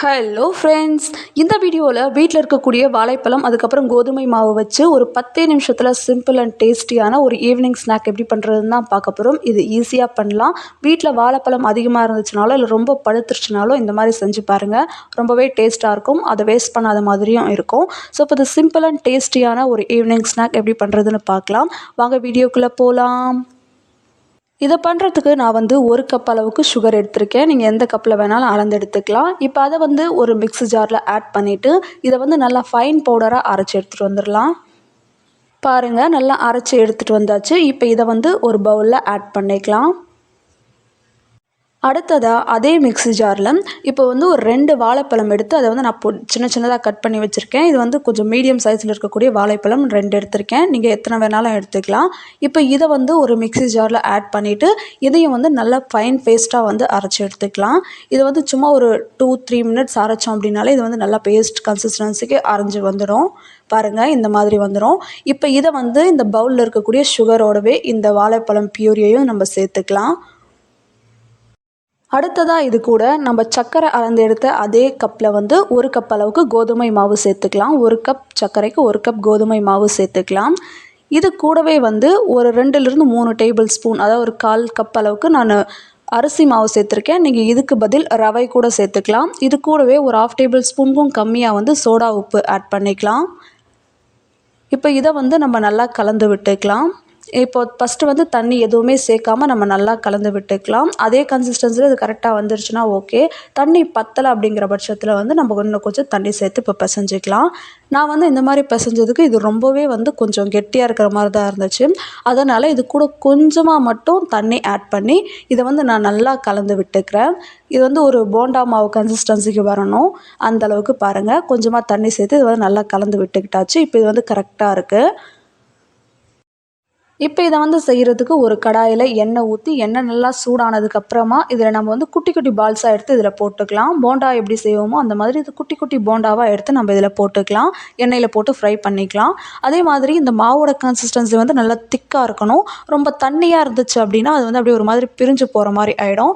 Hello friends, இந்த வீடியோவில் வீட்டில் இருக்கக்கூடிய வாழைப்பழம் அதுக்கப்புறம் கோதுமை மாவு வச்சு ஒரு 10 நிமிஷத்தில் சிம்பிள் அண்ட் டேஸ்டியான ஒரு ஈவினிங் ஸ்நாக் எப்படி பண்ணுறதுன்னு தான் பார்க்க போகிறோம். இது ஈஸியாக பண்ணலாம். வீட்டில் வாழைப்பழம் அதிகமாக இருந்துச்சுனாலும் இல்லை ரொம்ப பழுத்துருச்சுனாலும் இந்த மாதிரி செஞ்சு பாருங்கள். ரொம்பவே டேஸ்ட்டாக இருக்கும். அதை வேஸ்ட் பண்ணாத மாதிரியும் இருக்கும். ஸோ இப்போ இது சிம்பிள் அண்ட் டேஸ்டியான ஒரு ஈவினிங் ஸ்நாக் எப்படி பண்ணுறதுன்னு பார்க்கலாம். வாங்க வீடியோக்குள்ளே போகலாம். இதை பண்ணுறதுக்கு நான் ஒரு கப் அளவுக்கு சுகர் எடுத்திருக்கேன். நீங்கள் எந்த கப்பில் வேணாலும் அளந்து எடுத்துக்கலாம். இப்போ அதை ஒரு மிக்ஸி ஜாரில் ஆட் பண்ணிவிட்டு இதை நல்லா ஃபைன் பவுடராக அரைச்சி எடுத்துகிட்டு வந்துடலாம். பாருங்கள், நல்லா அரைச்சி எடுத்துகிட்டு வந்தாச்சு. இப்போ இதை ஒரு பவுலில் ஆட் பண்ணிக்கலாம். அடுத்ததாக அதே மிக்ஸி ஜாரில் இப்போ ஒரு 2 வாழைப்பழம் எடுத்து அதை நான் சின்ன சின்னதாக கட் பண்ணி வச்சுருக்கேன். இது கொஞ்சம் மீடியம் சைஸில் இருக்கக்கூடிய வாழைப்பழம் 2 எடுத்திருக்கேன். நீங்கள் எத்தனை வேணாலும் எடுத்துக்கலாம். இப்போ இதை ஒரு மிக்ஸி ஜாரில் ஆட் பண்ணிவிட்டு இதையும் நல்லா ஃபைன் பேஸ்ட்டாக அரைச்சி எடுத்துக்கலாம். இது சும்மா ஒரு 2-3 மினிட்ஸ் அரைச்சோம் அப்படின்னாலே இது நல்லா பேஸ்ட் கன்சிஸ்டன்சிக்கு அரைஞ்சி வந்துடும். பாருங்கள், இந்த மாதிரி வந்துடும். இப்போ இதை இந்த பவுலில் இருக்கக்கூடிய சுகரோடவே இந்த வாழைப்பழம் பியூரியையும் நம்ம சேர்த்துக்கலாம். அடுத்ததாக இது கூட நம்ம சர்க்கரை அளந்து எடுத்த அதே கப்பில் 1 கப் அளவுக்கு கோதுமை மாவு சேர்த்துக்கலாம். 1 கப் சர்க்கரைக்கு 1 கப் கோதுமை மாவு சேர்த்துக்கலாம். இது கூடவே ஒரு 2லிருந்து 3 டேபிள் ஸ்பூன், அதாவது ஒரு 1/4 கப் அளவுக்கு நான் அரிசி மாவு சேர்த்துருக்கேன். நீங்கள் இதுக்கு பதில் ரவை கூட சேர்த்துக்கலாம். இது கூடவே ஒரு 1/2 டேபிள் ஸ்பூனுக்கும் கம்மியாக சோடா உப்பு ஆட் பண்ணிக்கலாம். இப்போ இதை நம்ம நல்லா கலந்து விட்டுக்கலாம். இப்போ ஃபஸ்ட்டு தண்ணி எதுவுமே சேர்க்காமல் நம்ம நல்லா கலந்து விட்டுக்கலாம். அதே கன்சிஸ்டன்சியில் இது கரெக்டாக வந்துருச்சுன்னா ஓகே. தண்ணி பத்தலை அப்படிங்கிற பட்சத்தில் நம்ம இன்னும் கொஞ்சம் தண்ணி சேர்த்து இப்போ பிசைஞ்சிக்கலாம். நான் இந்த மாதிரி பிசைஞ்சதுக்கு இது ரொம்பவே கொஞ்சம் கெட்டியாக இருக்கிற மாதிரி தான் இருந்துச்சு. அதனால் இது கூட கொஞ்சமாக மட்டும் தண்ணி ஆட் பண்ணி இதை நான் நல்லா கலந்து விட்டுக்கிறேன். இது ஒரு போண்டா மாவு கன்சிஸ்டன்சிக்கு வரணும். அந்தளவுக்கு பாருங்கள், கொஞ்சமாக தண்ணி சேர்த்து இது நல்லா கலந்து விட்டுக்கிட்டாச்சு. இப்போ இது கரெக்டாக இருக்குது. இப்போ இதை செய்கிறதுக்கு ஒரு கடாயில் எண்ணெய் ஊற்றி எண்ணெய் நல்லா சூடானதுக்கப்புறமா இதில் நம்ம குட்டி குட்டி பால்ஸாக எடுத்து இதில் போட்டுக்கலாம். போண்டா எப்படி செய்வோமோ அந்த மாதிரி இது குட்டி குட்டி போண்டாவாக எடுத்து நம்ம இதில் போட்டுக்கலாம். எண்ணெயில் போட்டு ஃப்ரை பண்ணிக்கலாம். அதே மாதிரி இந்த மாவோட கன்சிஸ்டன்சி நல்லா திக்காக இருக்கணும். ரொம்ப தண்ணியாக இருந்துச்சு அப்படின்னா அது அப்படியே ஒரு மாதிரி பிரிஞ்சு போகிற மாதிரி ஆகிடும்.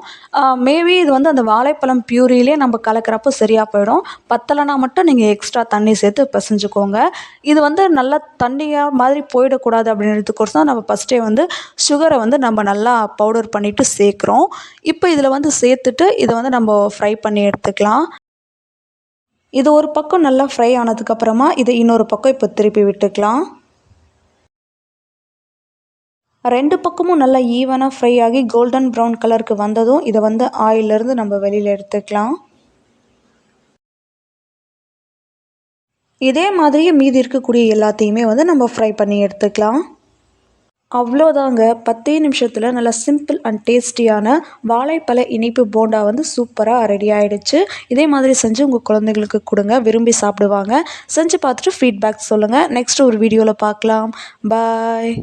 மேபி இது அந்த வாழைப்பழம் பியூரியிலே நம்ம கலக்கிறப்போ சரியாக போயிடும். பத்தலைனா மட்டும் நீங்கள் எக்ஸ்ட்ரா தண்ணி சேர்த்து பிசைஞ்சுக்கோங்க. இது நல்லா தண்ணியாக மாதிரி போயிடக்கூடாது அப்படின்றதுக்கோசம் தான் நம்ம ஃபஸ்ட்டே சுகரை நம்ம நல்லா பவுடர் பண்ணிவிட்டு சேர்க்குறோம். இப்போ இதில் சேர்த்துட்டு இதை நம்ம ஃப்ரை பண்ணி எடுத்துக்கலாம். இது ஒரு பக்கம் நல்லா ஃப்ரை ஆனதுக்கப்புறமா இதை இன்னொரு பக்கம் இப்போ திருப்பி விட்டுக்கலாம். 2 பக்கமும் நல்லா ஈவனாக ஃப்ரை ஆகி கோல்டன் ப்ரௌன் கலருக்கு வந்ததும் இதை ஆயிலிருந்து நம்ம வெளியில் எடுத்துக்கலாம். இதே மாதிரியே மீதி இருக்கக்கூடிய எல்லாத்தையுமே நம்ம ஃப்ரை பண்ணி எடுத்துக்கலாம். அவ்வளோதாங்க, 10 நிமிஷத்தில் நல்லா சிம்பிள் அண்ட் டேஸ்டியான வாழைப்பழ இனிப்பு போண்டா சூப்பராக ரெடி ஆகிடுச்சு. இதே மாதிரி செஞ்சு உங்கள் குழந்தைங்களுக்கு கொடுங்க, விரும்பி சாப்பிடுவாங்க. செஞ்சு பார்த்துட்டு ஃபீட்பேக் சொல்லுங்கள். நெக்ஸ்ட் ஒரு வீடியோவில் பார்க்கலாம். பாய்.